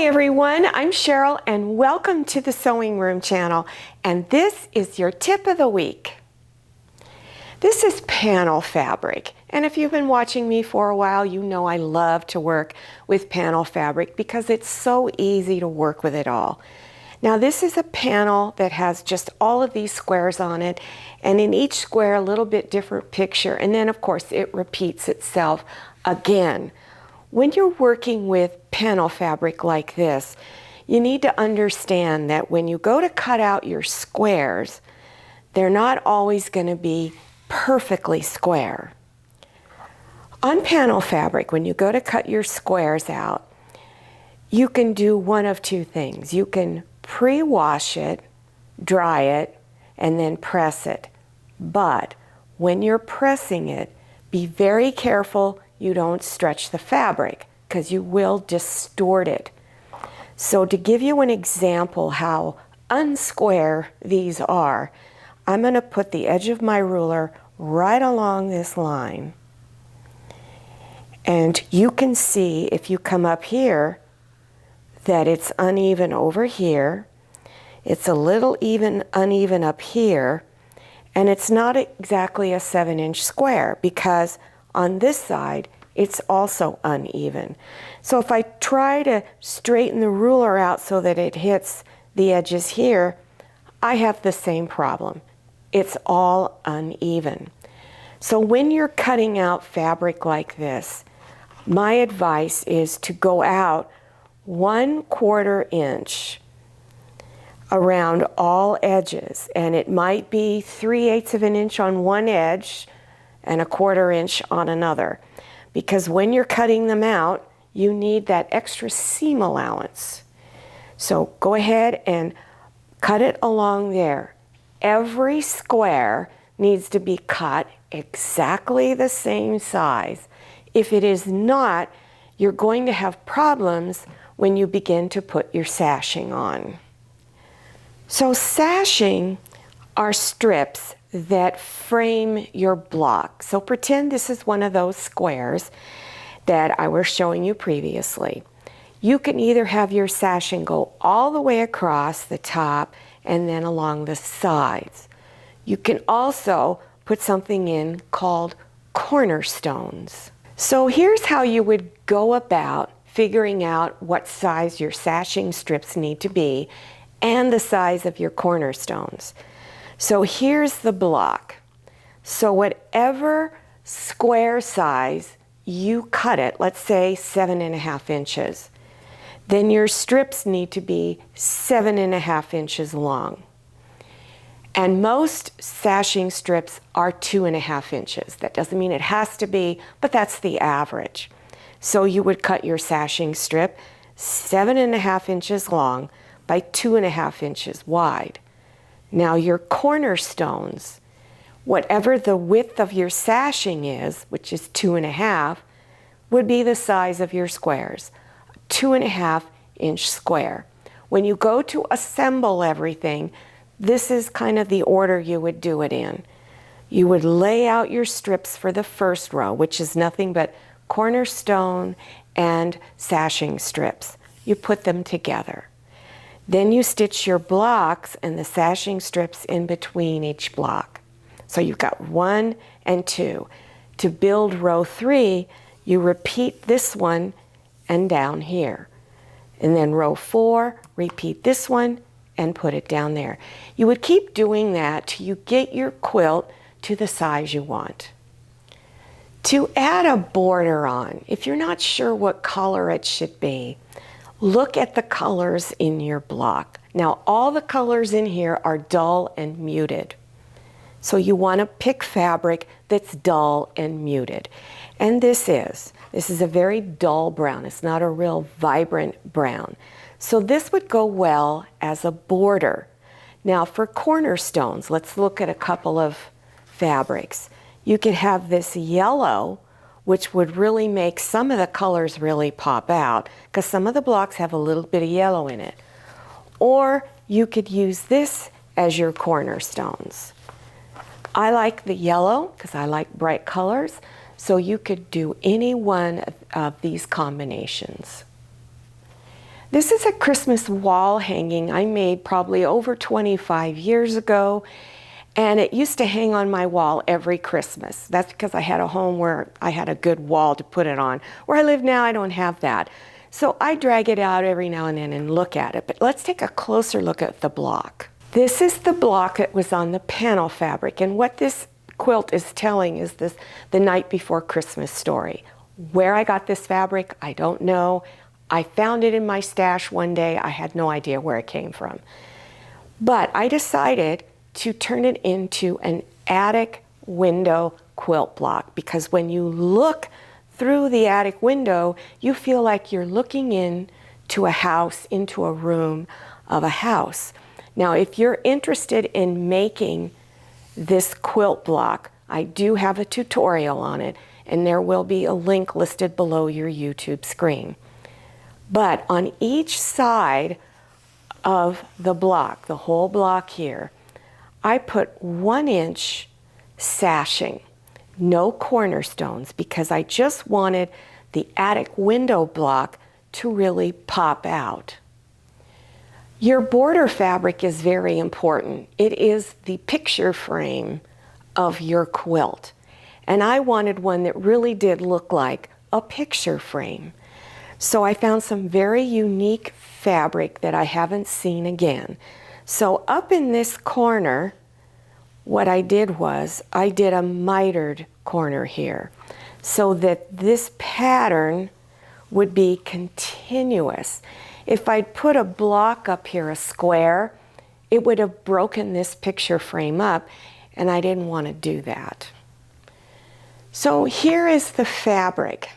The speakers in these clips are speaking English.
Hi everyone, I'm Cheryl and welcome to the Sewing Room channel, and this is your tip of the week. This is panel fabric, and if you've been watching me for a while, you know I love to work with panel fabric because it's so easy to work with it all. Now this is a panel that has just all of these squares on it, and in each square a little bit different picture, and then of course it repeats itself again. When you're working with panel fabric like this, you need to understand that when you go to cut out your squares, they're not always going to be perfectly square. On panel fabric, when you go to cut your squares out, you can do one of two things. You can pre-wash it, dry it, and then press it. But when you're pressing it, be very careful you don't stretch the fabric because you will distort it. So to give you an example how unsquare these are, I'm going to put the edge of my ruler right along this line. And you can see if you come up here that it's uneven over here. It's a little uneven up here. And it's not exactly a 7-inch square because on this side, it's also uneven. So if I try to straighten the ruler out so that it hits the edges here, I have the same problem. It's all uneven. So when you're cutting out fabric like this, my advice is to go out 1/4 inch around all edges, and it might be 3/8 of an inch on one edge and 1/4 inch on another, because when you're cutting them out, you need that extra seam allowance. So go ahead and cut it along there. Every square needs to be cut exactly the same size. If it is not, you're going to have problems when you begin to put your sashing on. So sashing are strips that frame your block. So pretend this is one of those squares that I was showing you previously. You can either have your sashing go all the way across the top and then along the sides. You can also put something in called cornerstones. So here's how you would go about figuring out what size your sashing strips need to be and the size of your cornerstones. So here's the block. So whatever square size you cut it, let's say 7.5 inches, then your strips need to be 7.5 inches long. And most sashing strips are 2.5 inches. That doesn't mean it has to be, but that's the average. So you would cut your sashing strip 7.5 inches long by 2.5 inches wide. Now your cornerstones, whatever the width of your sashing is, which is 2.5, would be the size of your squares, 2.5 inch square. When you go to assemble everything, this is kind of the order you would do it in. You would lay out your strips for the first row, which is nothing but cornerstone and sashing strips. You put them together. Then you stitch your blocks and the sashing strips in between each block. So you've got 1 and 2. To build row 3, you repeat this one and down here. And then row 4, repeat this one and put it down there. You would keep doing that till you get your quilt to the size you want. To add a border on, if you're not sure what color it should be, look at the colors in your block. Now all the colors in here are dull and muted. So you want to pick fabric that's dull and muted. And this is a very dull brown. It's not a real vibrant brown. So this would go well as a border. Now for cornerstones, let's look at a couple of fabrics. You could have this yellow, which would really make some of the colors really pop out because some of the blocks have a little bit of yellow in it. Or you could use this as your cornerstones. I like the yellow because I like bright colors, so you could do any one of these combinations. This is a Christmas wall hanging I made probably over 25 years ago, and it used to hang on my wall every Christmas. That's because I had a home where I had a good wall to put it on. Where I live now, I don't have that. So I drag it out every now and then and look at it. But let's take a closer look at the block. This is the block that was on the panel fabric, and what this quilt is telling is this the night before Christmas story. Where I got this fabric, I don't know. I found it in my stash one day. I had no idea where it came from. But I decided to turn it into an attic window quilt block, because when you look through the attic window, you feel like you're looking in to a house, into a room of a house. Now, if you're interested in making this quilt block, I do have a tutorial on it, and there will be a link listed below your YouTube screen. But on each side of the block, the whole block here, I put 1-inch sashing, no cornerstones, because I just wanted the attic window block to really pop out. Your border fabric is very important. It is the picture frame of your quilt. And I wanted one that really did look like a picture frame. So I found some very unique fabric that I haven't seen again. So up in this corner, what I did was I did a mitered corner here so that this pattern would be continuous. If I'd put a block up here, a square, it would have broken this picture frame up, and I didn't want to do that. So here is the fabric.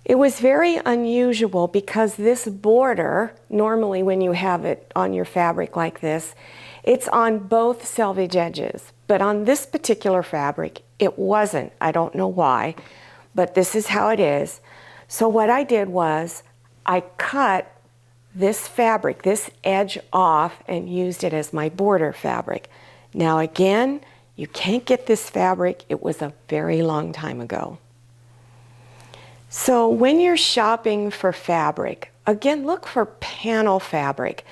It was very unusual because this border, normally when you have it on your fabric like this, it's on both selvage edges. But on this particular fabric, it wasn't. I don't know why, but this is how it is. So what I did was I cut this fabric, this edge off, and used it as my border fabric. Now again, you can't get this fabric. It was a very long time ago. So when you're shopping for fabric, again, look for panel fabric,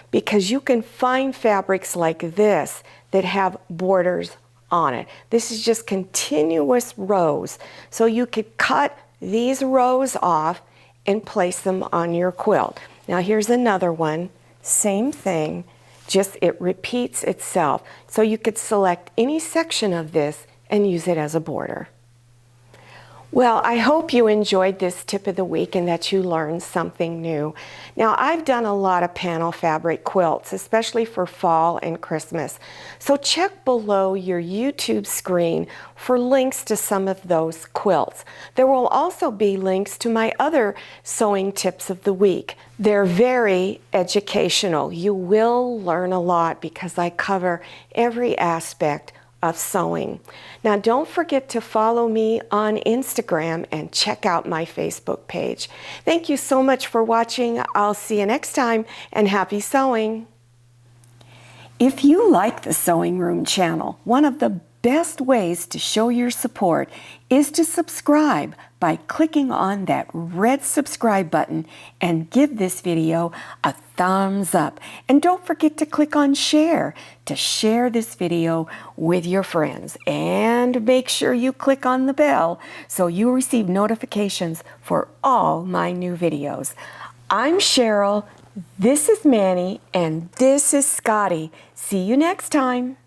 because you can find fabrics like this that have borders on it. This is just continuous rows. So you could cut these rows off and place them on your quilt. Now here's another one, same thing, just it repeats itself. So you could select any section of this and use it as a border. Well, I hope you enjoyed this tip of the week and that you learned something new. Now, I've done a lot of panel fabric quilts, especially for fall and Christmas. So check below your YouTube screen for links to some of those quilts. There will also be links to my other sewing tips of the week. They're very educational. You will learn a lot because I cover every aspect of sewing. Now don't forget to follow me on Instagram and check out my Facebook page. Thank you so much for watching. I'll see you next time, and happy sewing. If you like the Sewing Room channel, one of the best ways to show your support is to subscribe by clicking on that red subscribe button and give this video a thumbs up. And don't forget to click on share to share this video with your friends. And make sure you click on the bell so you receive notifications for all my new videos. I'm Cheryl, this is Manny, and this is Scotty. See you next time.